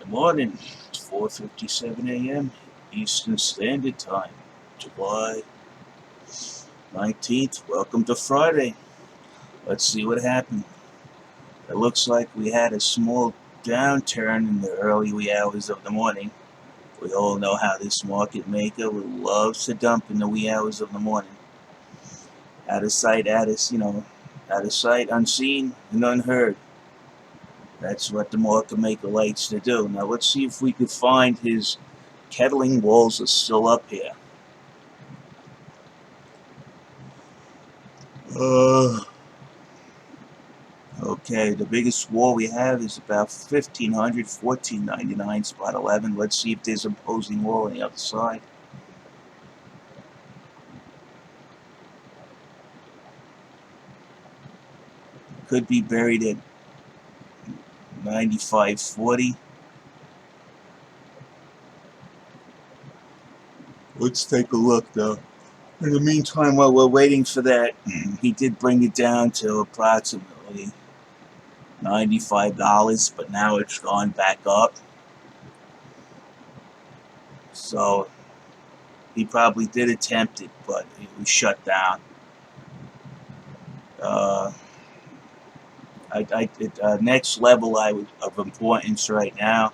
Morning. It's 4:57 a.m. Eastern Standard Time, July 19th. Welcome to Friday. Let's see what happened. It looks like we had a small downturn in the early wee hours of the morning. We all know how this market maker loves to dump in the wee hours of the morning. Out of sight, out of sight, unseen and unheard. That's what the market maker likes to do. Now let's see if we could find his kettling walls are still up here. Okay, the biggest wall we have is about 1500, 1499, spot 11. Let's see if there's an opposing wall on the other side. Could be buried at 95.40. Let's take a look though. In the meantime, while we're waiting for that, he did bring it down to approximately $95, but now it's gone back up. So he probably did attempt it, but it was shut down. Next level of importance right now,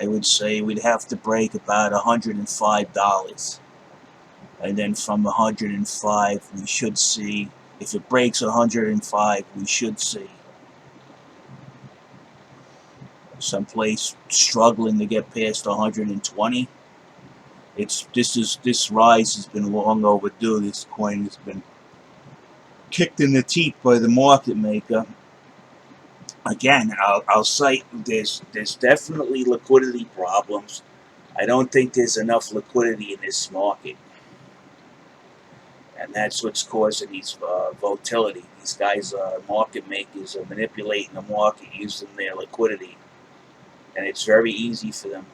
I would say we'd have to break about $105. And then from 105, we should see, if it breaks 105, we should see someplace struggling to get past 120. This rise has been long overdue. This coin has been kicked in the teeth by the market maker. Again, I'll cite there's definitely liquidity problems. I don't think there's enough liquidity in this market, and that's what's causing these volatility. These guys, market makers, are manipulating the market using their liquidity, and it's very easy for them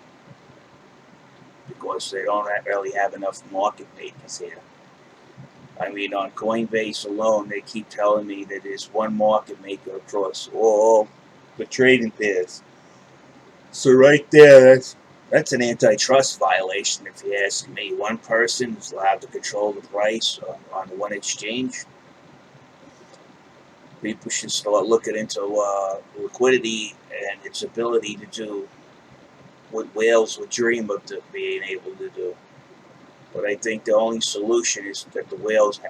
because they don't really have enough market makers here. I mean, on Coinbase alone, they keep telling me that there's one market maker across all the trading pairs. So right there, that's an antitrust violation, if you ask me. One person is allowed to control the price on one exchange. People should start looking into liquidity and its ability to do what whales would dream of being able to do. But I think the only solution is that the whales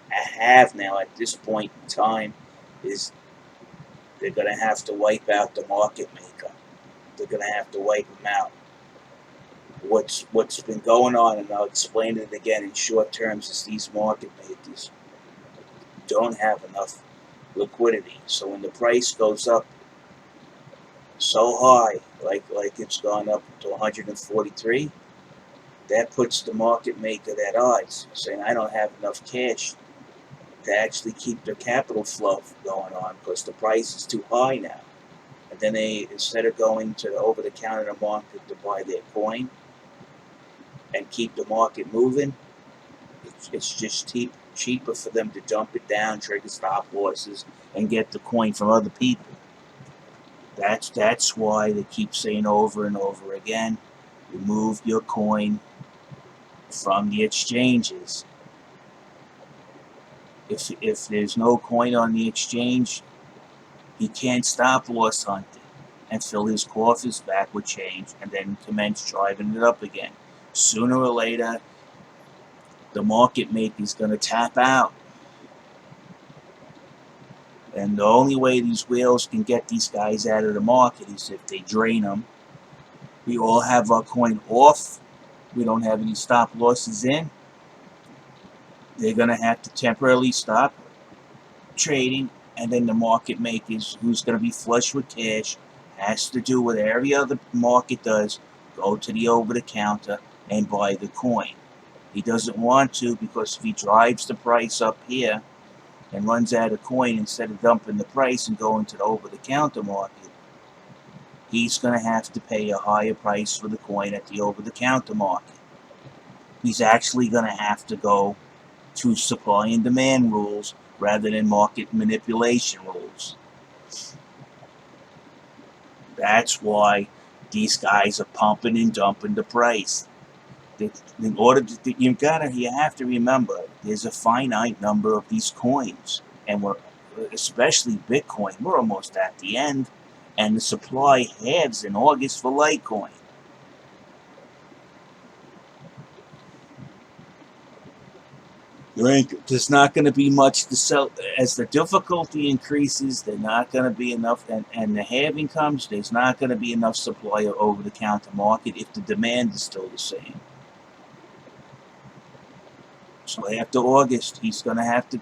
have now at this point in time is they're going to have to wipe out the market maker. They're going to have to wipe them out. What's been going on, and I'll explain it again in short terms, is these market makers don't have enough liquidity. So when the price goes up so high, like it's gone up to 143, that puts the market maker at odds, saying I don't have enough cash to actually keep their capital flow going on because the price is too high now. And then they, instead of going to the over-the-counter market to buy their coin and keep the market moving, it's just cheaper for them to dump it down, trigger stop losses, and get the coin from other people. That's why they keep saying over and over again, remove your coin from the exchanges. If there's no coin on the exchange, he can't stop loss hunt it and fill his coffers back with change and then commence driving it up again. Sooner or later, the market maker is going to tap out. And the only way these whales can get these guys out of the market is if they drain them. We all have our coin off. We don't have any stop losses in. They're going to have to temporarily stop trading, and then the market makers, who's going to be flush with cash, has to do what every other market does, go to the over-the-counter and buy the coin. He doesn't want to, because if he drives the price up here and runs out of coin, instead of dumping the price and going to the over-the-counter market, he's going to have to pay a higher price for the coin at the over-the-counter market. He's actually going to have to go to supply and demand rules rather than market manipulation rules. That's why these guys are pumping and dumping the price. In order to, you have to remember, there's a finite number of these coins, and we're, especially Bitcoin, we're almost at the end, and the supply halves in August for Litecoin. There's not going to be much to sell. As the difficulty increases, there's not going to be enough, and the halving comes, there's not going to be enough supply over the counter market if the demand is still the same. So after August, he's going to have to,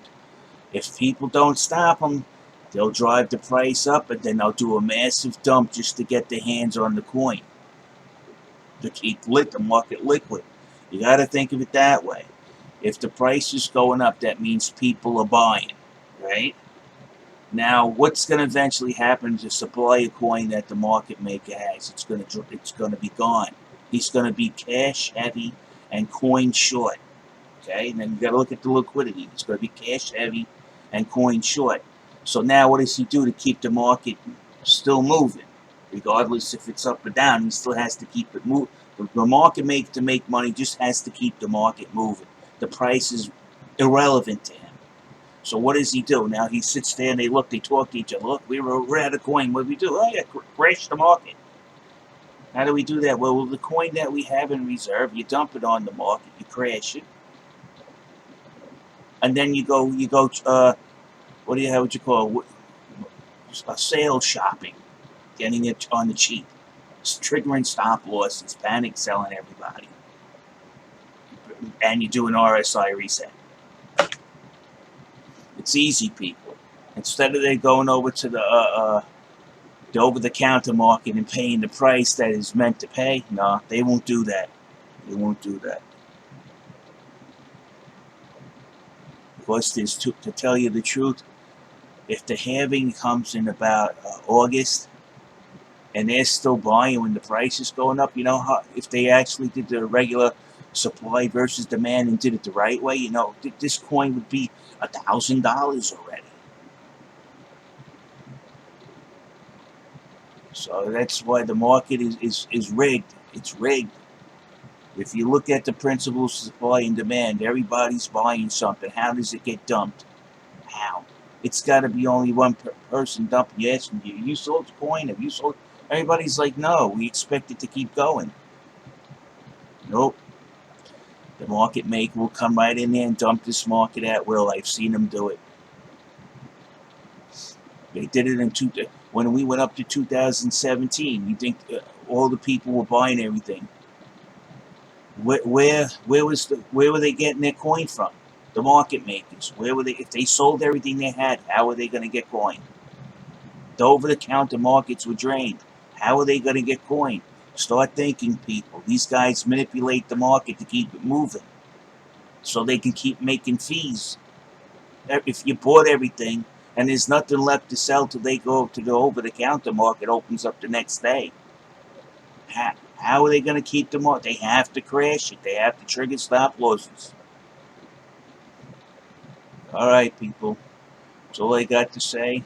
if people don't stop him, they'll drive the price up, and then they'll do a massive dump just to get their hands on the coin, to keep the market liquid. You got to think of it that way. If the price is going up, that means people are buying, right? Now, what's going to eventually happen is the supply of coin that the market maker has, it's going to be gone. He's going to be cash heavy and coin short. Okay, and then you got to look at the liquidity. It's going to be cash heavy and coin short. So now, what does he do to keep the market still moving, regardless if it's up or down? He still has to keep it moving. The market maker, to make money, just has to keep the market moving. The price is irrelevant to him. So what does he do? Now he sits there and they talk to each other. Look, we're out of coin. What do we do? Oh yeah, crash the market. How do we do that? Well, the coin that we have in reserve, you dump it on the market, you crash it, and then you go. What do you have? What you call a sale shopping, getting it on the cheap, it's triggering stop losses, panic selling everybody, and you do an RSI reset. It's easy, people. Instead of they going over to the over-the-counter market and paying the price that is meant to pay, no, they won't do that. They won't do that. Because to tell you the truth, if the halving comes in about August, and they're still buying when the price is going up, if they actually did the regular supply versus demand and did it the right way, this coin would be $1,000 already. So that's why the market is rigged. It's rigged. If you look at the principles of supply and demand, everybody's buying something. How does it get dumped? How? It's got to be only one person dumping. You asking you sold the coin? Have you sold? Everybody's like, no, we expect it to keep going. Nope. The market maker will come right in there and dump this market at will. I've seen them do it. They did it when we went up to 2017. You think all the people were buying everything? Where were they getting their coin from? The market makers. Where were they? If they sold everything they had, how were they going to get coin? The over-the-counter markets were drained. How are they going to get coin? Start thinking, people. These guys manipulate the market to keep it moving, so they can keep making fees. If you bought everything and there's nothing left to sell till they go to the over-the-counter market opens up the next day, how are they going to keep the market? They have to crash it. They have to trigger stop losses. All right, people. That's all I got to say.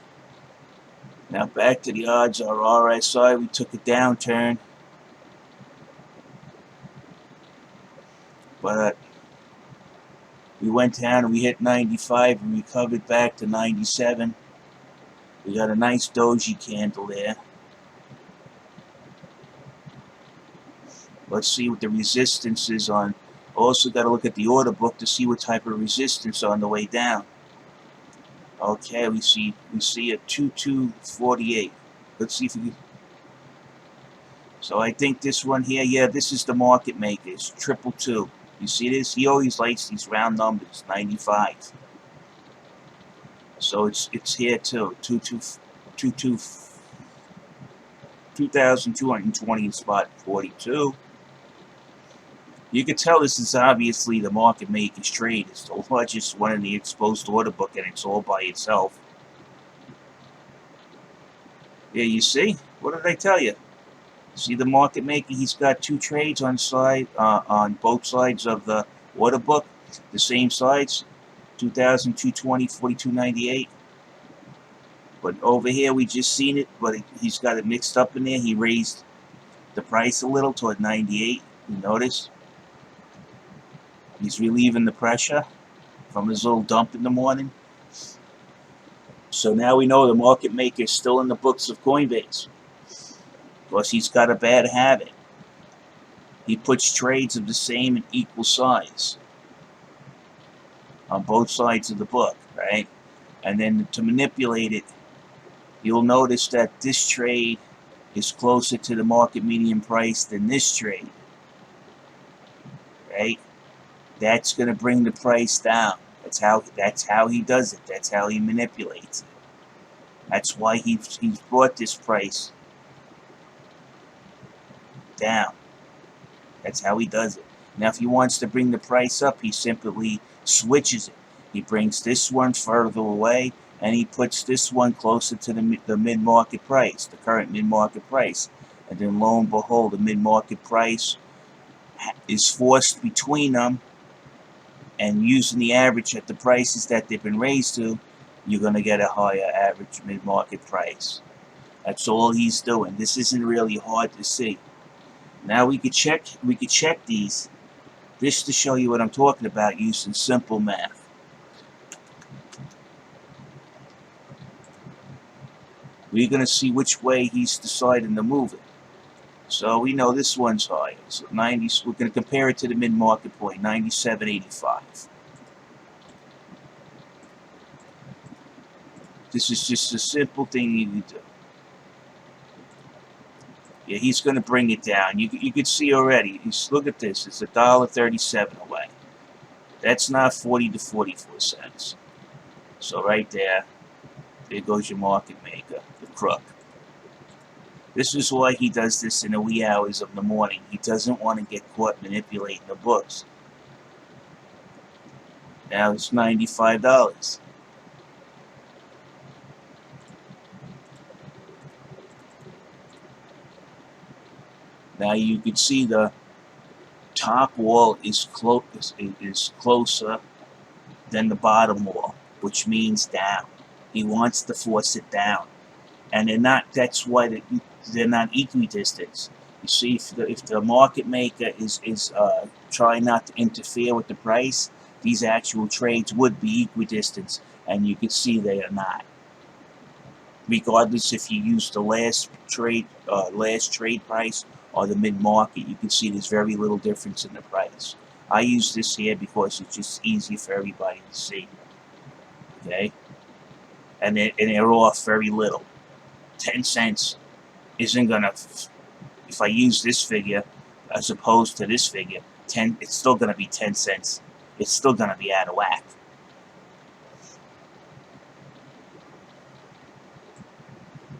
Now back to the odds. Our RSI, we took a downturn, but we went down and we hit 95 and recovered back to 97. We got a nice doji candle there. Let's see what the resistance is on. Also got to look at the order book to see what type of resistance on the way down. Okay, we see a 2248. Let's see if we can. So I think this one here, yeah, this is the market maker. It's 222. You see this? He always likes these round numbers, 95. So it's here too, 2,220 in spot 42. You can tell this is obviously the market maker's trade. It's the largest one in the exposed order book, and it's all by itself. Yeah, you see? What did I tell you? See the market maker? He's got two trades on both sides of the order book, the same sides, 2,220, 42.98. But over here, we just seen it, but he's got it mixed up in there. He raised the price a little toward 98. You notice? He's relieving the pressure from his little dump in the morning. So now we know the market maker is still in the books of Coinbase. Because he's got a bad habit. He puts trades of the same and equal size on both sides of the book, right? And then to manipulate it, you'll notice that this trade is closer to the market median price than this trade, right? That's going to bring the price down. That's how he does it. That's how he manipulates it. That's why he's brought this price down. That's how he does it. Now, if he wants to bring the price up, he simply switches it. He brings this one further away, and he puts this one closer to the mid-market price, the current mid-market price. And then, lo and behold, the mid-market price is forced between them, and using the average at the prices that they've been raised to, you're going to get a higher average mid-market price. That's all he's doing. This isn't really hard to see. Now we could check these just to show you what I'm talking about using simple math. We're going to see which way he's deciding to move it. So we know this one's higher. So 90. We're going to compare it to the mid-market point, 97.85. This is just a simple thing you can do. Yeah, he's going to bring it down. You can see already. Look at this. It's $1.37 away. That's not 40 to 44 cents. So right there goes your market maker, the crook. This is why he does this in the wee hours of the morning. He doesn't want to get caught manipulating the books. Now it's $95. Now you can see the top wall is closer than the bottom wall, which means down. He wants to force it down, and they're not. That's why they're not equidistant. You see, if the market maker is trying not to interfere with the price, these actual trades would be equidistant, and you can see they are not. Regardless if you use the last trade price or the mid-market, you can see there's very little difference in the price. I use this here because it's just easier for everybody to see. Okay? And they're off very little. 10 cents isn't gonna, if I use this figure as opposed to this figure, it's still gonna be 10 cents. It's still gonna be out of whack.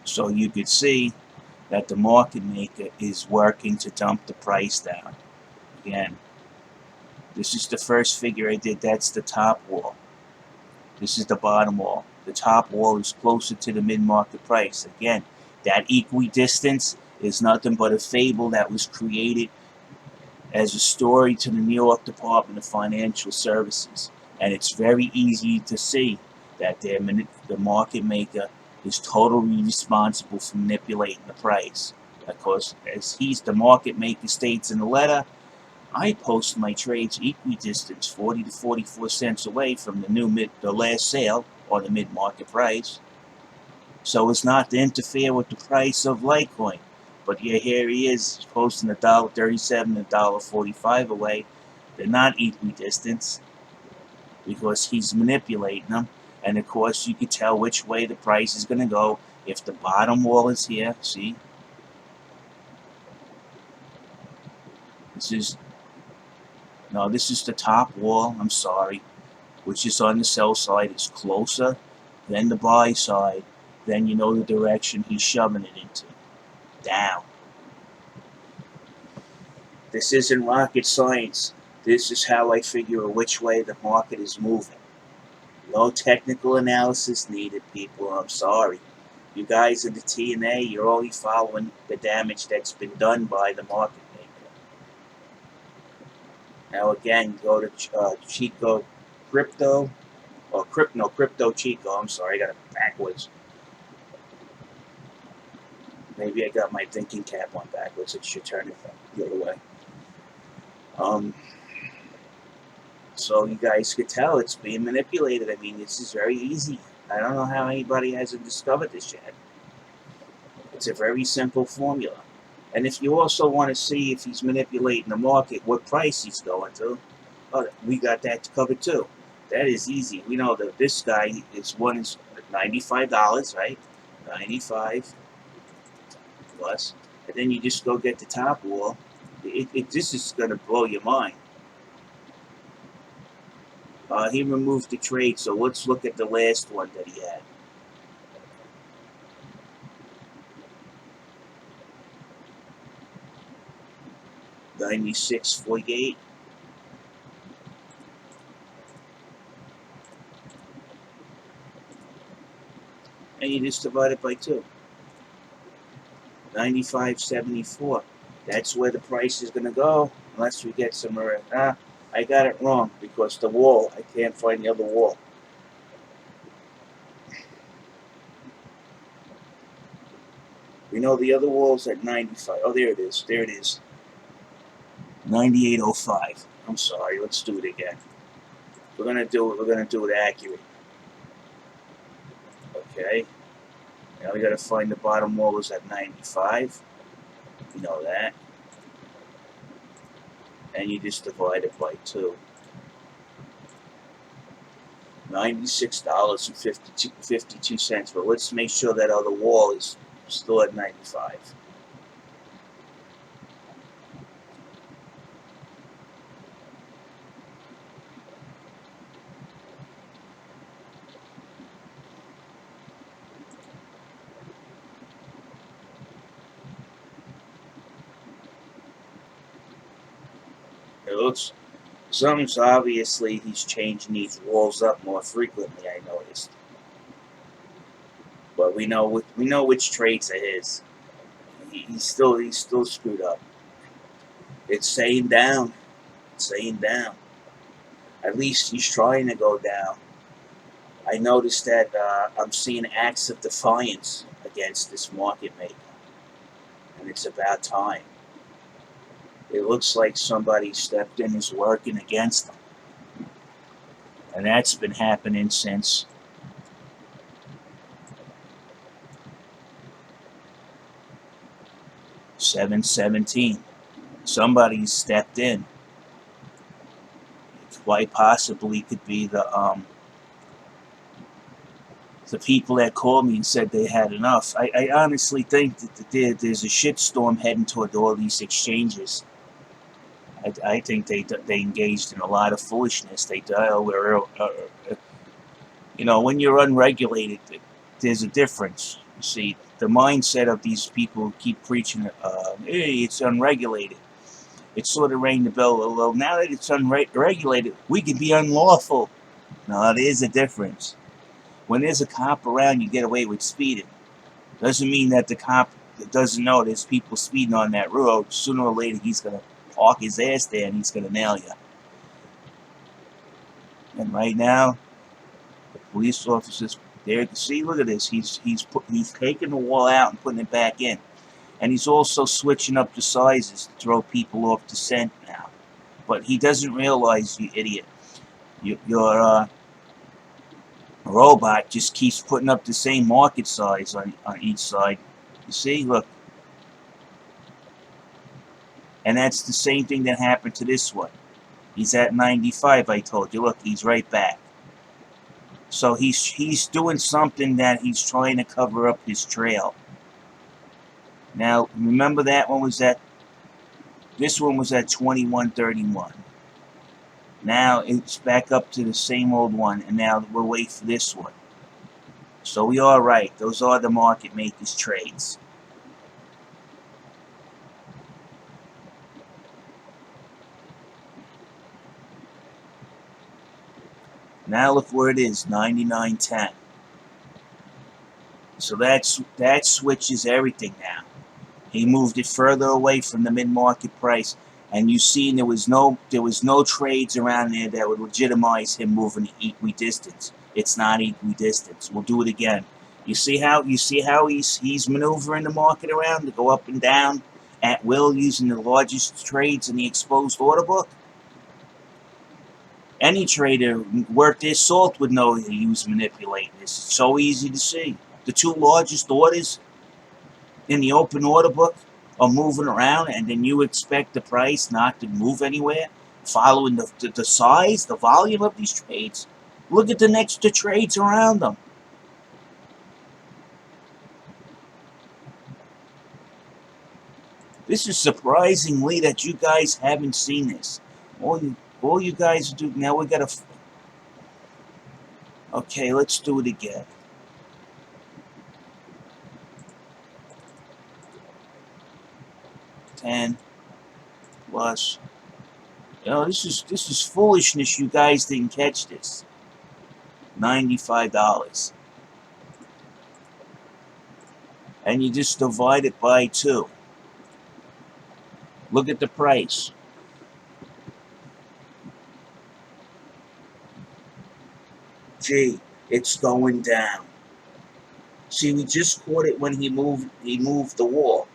So you could see that the market maker is working to dump the price down. Again, this is the first figure I did. That's the top wall. This is the bottom wall. The top wall is closer to the mid-market price. Again, that equidistance is nothing but a fable that was created as a story to the New York Department of Financial Services. And it's very easy to see that the market maker is totally responsible for manipulating the price. Because as the market maker states in the letter, I post my trades equidistant, 40 to 44 cents away from the last sale or the mid-market price. So it's not to interfere with the price of Litecoin. But yeah, here he is posting $1.37 and $1.45 away. They're not equidistant because he's manipulating them. And of course, you can tell which way the price is going to go. If the bottom wall is here, see? This is the top wall, I'm sorry, which is on the sell side. It's closer than the buy side. Then you know the direction he's shoving it into. Down. This isn't rocket science. This is how I figure which way the market is moving. No technical analysis needed, people. I'm sorry. You guys at the TNA, you're only following the damage that's been done by the market maker. Now again, go to Chico Crypto, or Crypto Chico. I'm sorry, I got it backwards. Maybe I got my thinking cap on backwards. It should turn it the other way. So you guys could tell it's being manipulated. I mean, this is very easy. I don't know how anybody hasn't discovered this yet. It's a very simple formula. And if you also want to see if he's manipulating the market, what price he's going to, we got that covered too. That is easy. We know that this guy is $95, right? 95 plus. And then you just go get the top wall. This is going to blow your mind. He removed the trade, so let's look at the last one that he had. $96.48. And you just divide it by 2. $95.74. That's where the price is going to go, unless we get some. I got it wrong because the wall. I can't find the other wall. We know the other wall's at 95. Oh, there it is. There it is. 98.05. I'm sorry. Let's do it again. We're gonna do it. We're gonna do it accurate. Okay. Now we gotta find the bottom wall was at 95. You know that. And you just divide it by 2. $96.52. But let's make sure that other wall is still at 95. It looks, something's obviously he's changing these walls up more frequently. I noticed, but we know which traits are his. He's still screwed up. It's saying down. It's saying down. At least he's trying to go down. I noticed that I'm seeing acts of defiance against this market maker, and it's about time. It looks like somebody stepped in is working against them. And that's been happening since $7.17. Somebody stepped in. It quite possibly could be the people that called me and said they had enough. I honestly think that there's a shitstorm heading toward all these exchanges. I think they engaged in a lot of foolishness. They when you're unregulated, there's a difference. You see, the mindset of these people who keep preaching, hey, it's unregulated. It's sort of rang the bell. Well, now that it's unregulated, we can be unlawful. No, there's a difference. When there's a cop around, you get away with speeding. Doesn't mean that the cop doesn't know there's people speeding on that road. Sooner or later, he's going to park his ass there and he's going to nail you. And right now, the police officers, there, see, look at this. He's taking the wall out and putting it back in. And he's also switching up the sizes to throw people off the scent now. But he doesn't realize, you idiot, your robot just keeps putting up the same market size on each side. You see, look. And that's the same thing that happened to this one. He's at 95, I told you. Look, he's right back. So he's doing something that he's trying to cover up his trail. Now, remember that one was at, this one was at 21.31. Now it's back up to the same old one, and now we'll wait for this one. So we are right. Those are the market makers' trades. Now look where it is, 99.10. So that switches everything now. He moved it further away from the mid-market price, and you seen there was no trades around there that would legitimize him moving equidistance. It's not equidistance. We'll do it again. You see how he's maneuvering the market around to go up and down at will using the largest trades in the exposed order book? Any trader worth their salt would know he was manipulating this. It's so easy to see. The two largest orders in the open order book are moving around, and then you expect the price not to move anywhere, following the size, the volume of these trades. Look at the trades around them. This is surprisingly that you guys haven't seen this. All you guys do now. We gotta. Okay, let's do it again. 10 plus. This is foolishness. You guys didn't catch this. $95, and you just divide it by 2. Look at the price. Gee, it's going down. See, we just caught it when he moved the wall.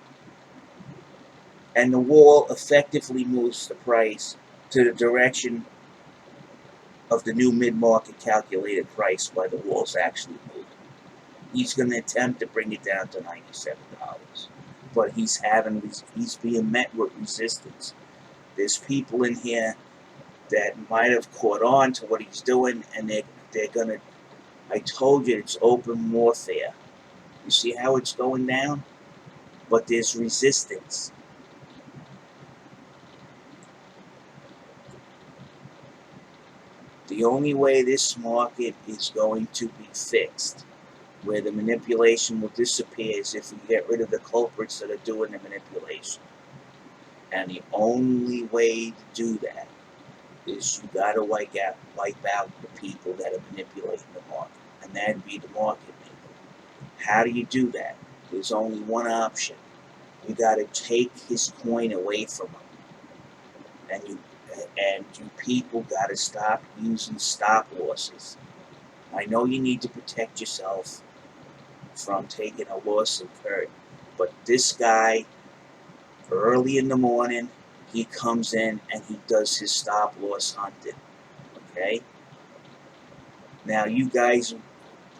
And the wall effectively moves the price to the direction of the new mid-market calculated price by the wall's actually moving. He's going to attempt to bring it down to $97. But he's being met with resistance. There's people in here that might have caught on to what he's doing, and they're going to, I told you, it's open warfare. You see how it's going down? But there's resistance. The only way this market is going to be fixed, where the manipulation will disappear, is if we get rid of the culprits that are doing the manipulation. And the only way to do that is you got to wipe out the people that are manipulating the market, and that'd be the market maker. How do you do that? There's only one option. You got to take his coin away from him, and you people got to stop using stop losses. I know you need to protect yourself from taking a loss incurred, but this guy, early in the morning, he comes in and he does his stop loss hunting. Okay? Now, you guys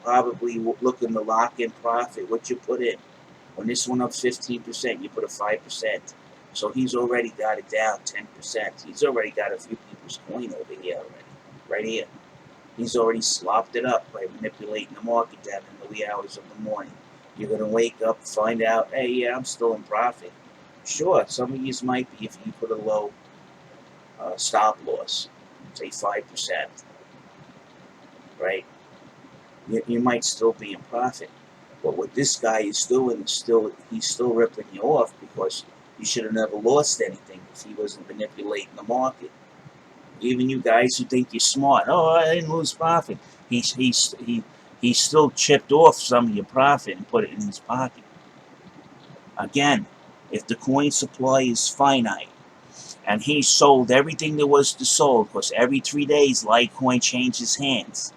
probably looking to lock in profit. What you put in? When this went up 15%, you put a 5%. So he's already got it down 10%. He's already got a few people's coin over here already. Right here. He's already slopped it up by manipulating the market down in the wee hours of the morning. You're going to wake up, find out, hey, yeah, I'm still in profit. Sure, some of you might be if you put a low stop loss, say 5%, right? You might still be in profit. But what this guy is doing is he's still ripping you off, because you should have never lost anything if he wasn't manipulating the market. Even you guys who think you're smart, oh, I didn't lose profit. He still chipped off some of your profit and put it in his pocket. Again, if the coin supply is finite, and he sold everything there was to sold, because every 3 days Litecoin changes hands.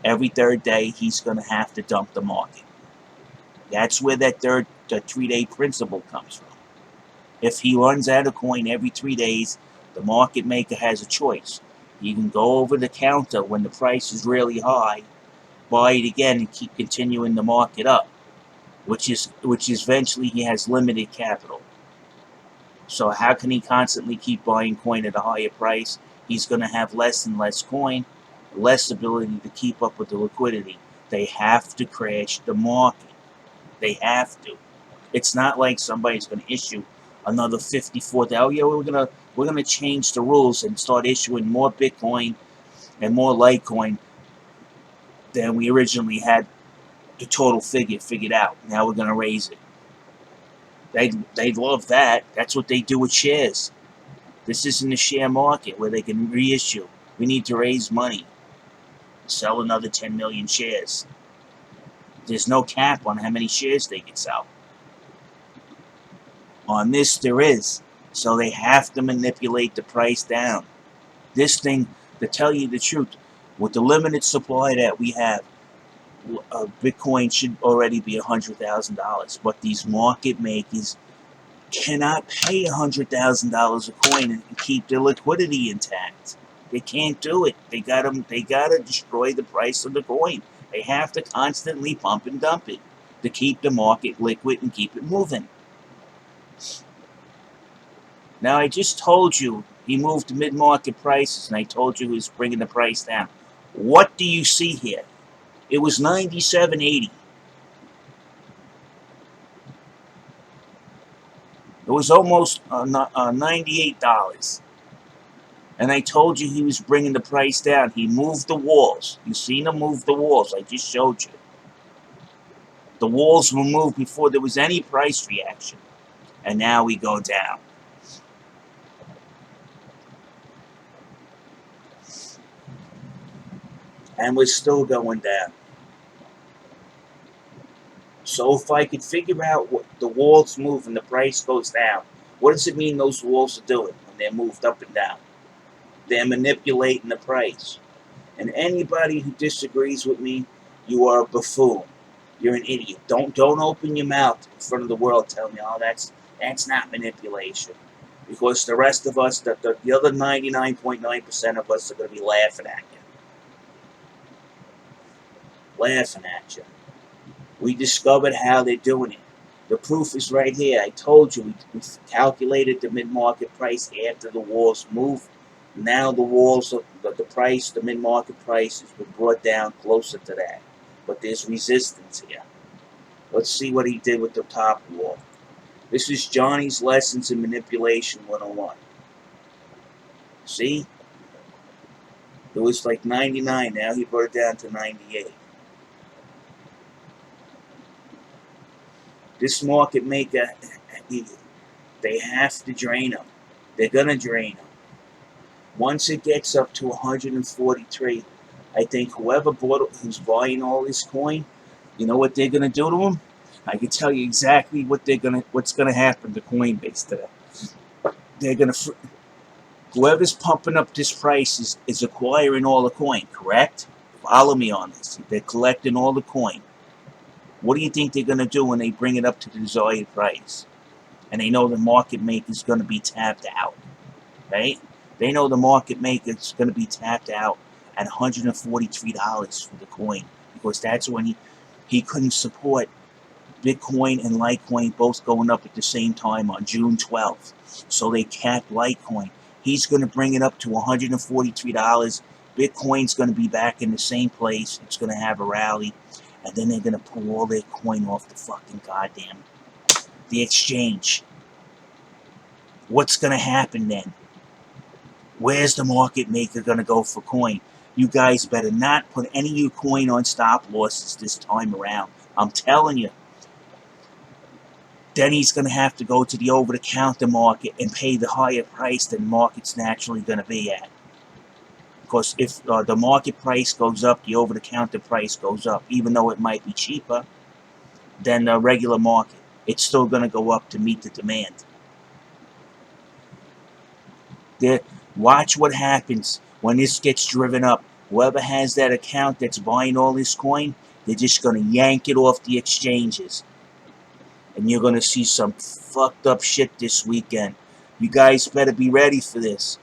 Every third day he's going to have to dump the market. That's where the 3-day principle comes from. If he runs out of coin every 3 days, the market maker has a choice. He can go over the counter when the price is really high, buy it again, and keep continuing the market up, which is eventually he has limited capital. So how can he constantly keep buying coin at a higher price? He's going to have less and less coin, less ability to keep up with the liquidity. They have to crash the market. They have to. It's not like somebody's going to issue another 54,000. Oh yeah, we're gonna change the rules and start issuing more Bitcoin and more Litecoin than we originally had the total figure figured out. Now we're gonna raise it. They'd love that. That's what they do with shares. This isn't a share market where they can reissue. We need to raise money. Sell another 10 million shares. There's no cap on how many shares they can sell. On this, there is. So they have to manipulate the price down. This thing, to tell you the truth, with the limited supply that we have, Bitcoin should already be $100,000, but these market makers cannot pay $100,000 a coin and keep their liquidity intact. They can't do it. They gotta destroy the price of the coin. They have to constantly pump and dump it to keep the market liquid and keep it moving. Now, I just told you he moved to mid-market prices, and I told you he was bringing the price down. What do you see here? It was 97.80. It was almost $98. And I told you he was bringing the price down. He moved the walls. You seen him move the walls. I just showed you. The walls were moved before there was any price reaction. And now we go down. And we're still going down. So if I could figure out what the walls move and the price goes down, what does it mean those walls are doing when they're moved up and down? They're manipulating the price. And anybody who disagrees with me, you are a buffoon. You're an idiot. Don't open your mouth in front of the world telling me, oh, that's not manipulation. Because the rest of us, the other 99.9% of us are going to be laughing at you. Laughing at you. We discovered how they're doing it. The proof is right here. I told you, we calculated the mid-market price after the walls moved. Now the walls, the price, the mid-market price has been brought down closer to that. But there's resistance here. Let's see what he did with the top wall. This is Johnny's Lessons in Manipulation 101. See? It was like 99. Now he brought it down to 98. This market maker, they have to drain them. They're going to drain them. Once it gets up to 143, I think whoever who's buying all this coin, you know what they're going to do to them? I can tell you exactly what's going to happen to Coinbase today. They're going to, whoever's pumping up this price is acquiring all the coin, correct? Follow me on this. They're collecting all the coin. What do you think they're going to do when they bring it up to the desired price? And they know the market maker is going to be tapped out, right? They know the market maker is going to be tapped out at $143 for the coin, because that's when he couldn't support Bitcoin and Litecoin both going up at the same time on June 12th. So they capped Litecoin. He's going to bring it up to $143. Bitcoin's going to be back in the same place. It's going to have a rally. And then they're going to pull all their coin off the fucking goddamn the exchange. What's going to happen then? Where's the market maker going to go for coin? You guys better not put any of your coin on stop losses this time around. I'm telling you. Then he's going to have to go to the over-the-counter market and pay the higher price than the market's naturally going to be at. Because if the market price goes up, the over-the-counter price goes up, even though it might be cheaper than the regular market. It's still going to go up to meet the demand. Watch what happens when this gets driven up. Whoever has that account that's buying all this coin, they're just going to yank it off the exchanges. And you're going to see some fucked up shit this weekend. You guys better be ready for this.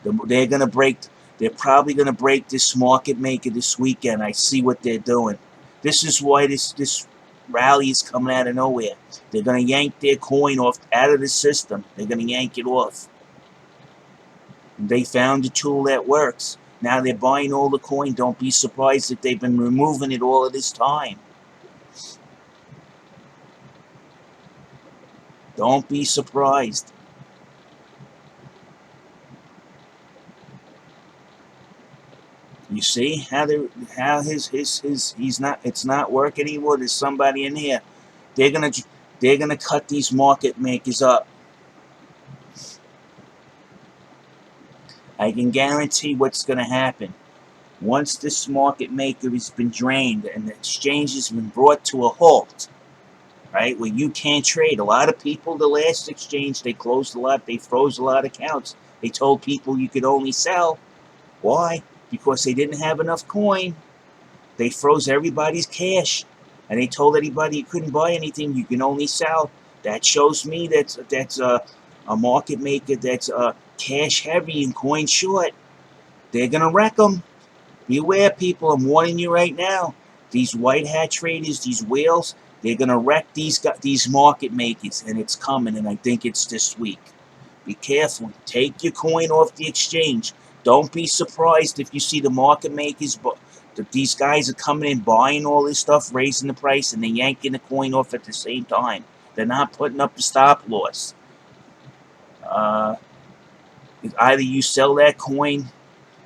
They're going to break... They're probably going to break this market maker this weekend. I see what they're doing. This is why this rally is coming out of nowhere. They're going to yank their coin out of the system. They're going to yank it off. They found a tool that works. Now they're buying all the coin. Don't be surprised that they've been removing it all of this time. Don't be surprised. You see how it's not working anymore. There's somebody in here. They're gonna cut these market makers up. I can guarantee what's gonna happen. Once this market maker has been drained and the exchange has been brought to a halt, right, where you can't trade. A lot of people, the last exchange, they closed a lot. They froze a lot of accounts. They told people you could only sell. Why? Because they didn't have enough coin. They froze everybody's cash, and they told everybody you couldn't buy anything. You can only sell. That shows me that's a market maker that's cash heavy and coin short. They're gonna wreck them. Beware, people. I'm warning you right now. These white hat traders, these whales, they're gonna wreck these market makers, and it's coming. And I think it's this week. Be careful. Take your coin off the exchange. Don't be surprised if you see the market makers, but these guys are coming in, buying all this stuff, raising the price, and then yanking the coin off at the same time. They're not putting up the stop loss. Either you sell that coin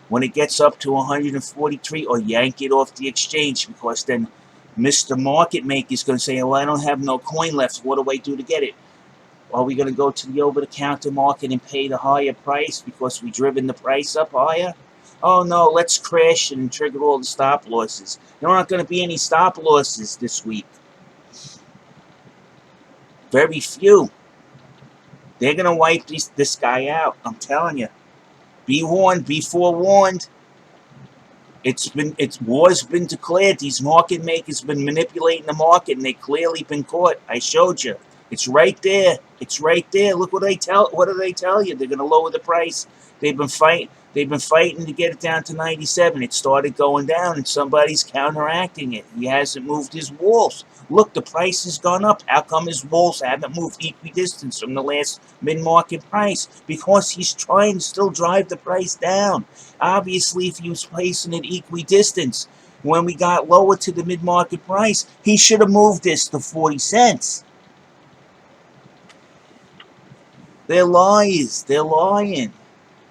when it gets up to 143 or yank it off the exchange, because then Mr. Market Maker is going to say, well, I don't have no coin left. What do I do to get it? Are we going to go to the over-the-counter market and pay the higher price because we've driven the price up higher? Oh, no, let's crash it and trigger all the stop losses. There aren't going to be any stop losses this week. Very few. They're going to wipe this guy out. I'm telling you. Be warned. Be forewarned. War's been declared. These market makers have been manipulating the market, and they clearly been caught. I showed you. It's right there. It's right there. Look what they tell. What do they tell you? They're going to lower the price. They've been fighting. They've been fighting to get it down to 97. It started going down, and somebody's counteracting it. He hasn't moved his walls. Look, the price has gone up. How come his walls haven't moved equidistant from the last mid-market price? Because he's trying to still drive the price down. Obviously, if he was placing it equidistant when we got lower to the mid-market price, he should have moved this to 40 cents. They're liars. They're lying.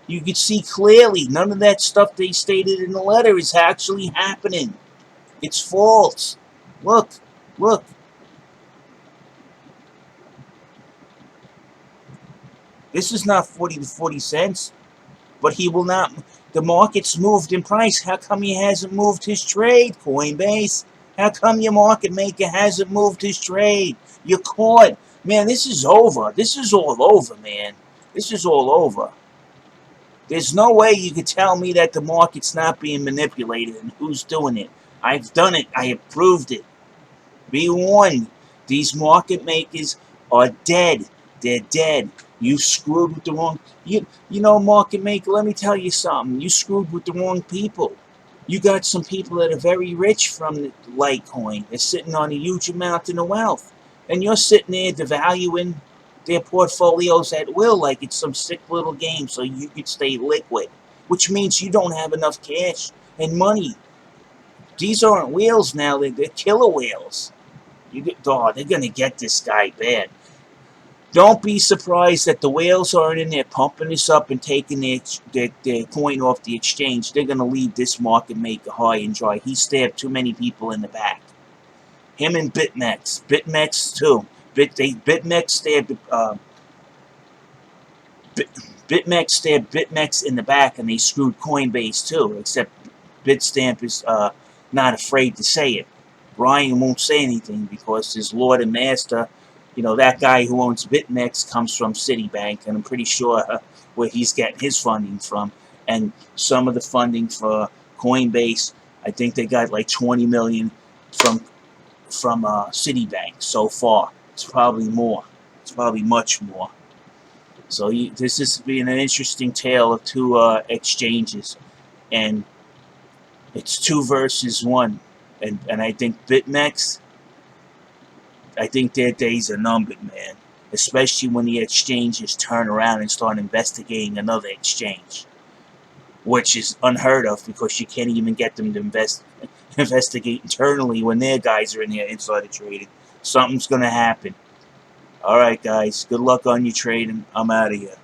You can see clearly none of that stuff they stated in the letter is actually happening. It's false. Look. Look. This is not 40 to 40 cents. But he will not. The market's moved in price. How come he hasn't moved his trade, Coinbase? How come your market maker hasn't moved his trade? You're caught. Man, this is over. This is all over, man. This is all over. There's no way you could tell me that the market's not being manipulated and who's doing it. I've done it. I have proved it. Be warned. These market makers are dead. They're dead. You screwed with the wrong... You know, market maker, let me tell you something. You screwed with the wrong people. You got some people that are very rich from the Litecoin. They're sitting on a huge amount of wealth. And you're sitting there devaluing their portfolios at will like it's some sick little game so you could stay liquid. Which means you don't have enough cash and money. These aren't whales now. They're killer whales. They're going to get this guy bad. Don't be surprised that the whales aren't in there pumping this up and taking their coin off the exchange. They're going to leave this market maker high and dry. He stabbed too many people in the back. Him and BitMEX. BitMEX too. BitMEX stabbed BitMEX in the back, and they screwed Coinbase too. Except Bitstamp is not afraid to say it. Brian won't say anything because his Lord and Master, you know, that guy who owns BitMEX comes from Citibank, and I'm pretty sure where he's getting his funding from. And some of the funding for Coinbase, I think they got like 20 million from Citibank so far. It's probably more. It's probably much more. So this is being an interesting tale of two exchanges, and it's 2 versus 1. And I think BitMEX, I think their days are numbered, man. Especially when the exchanges turn around and start investigating another exchange. Which is unheard of because you can't even get them to investigate internally when their guys are in there insider trading. Something's going to happen. Alright, guys. Good luck on your trading. I'm out of here.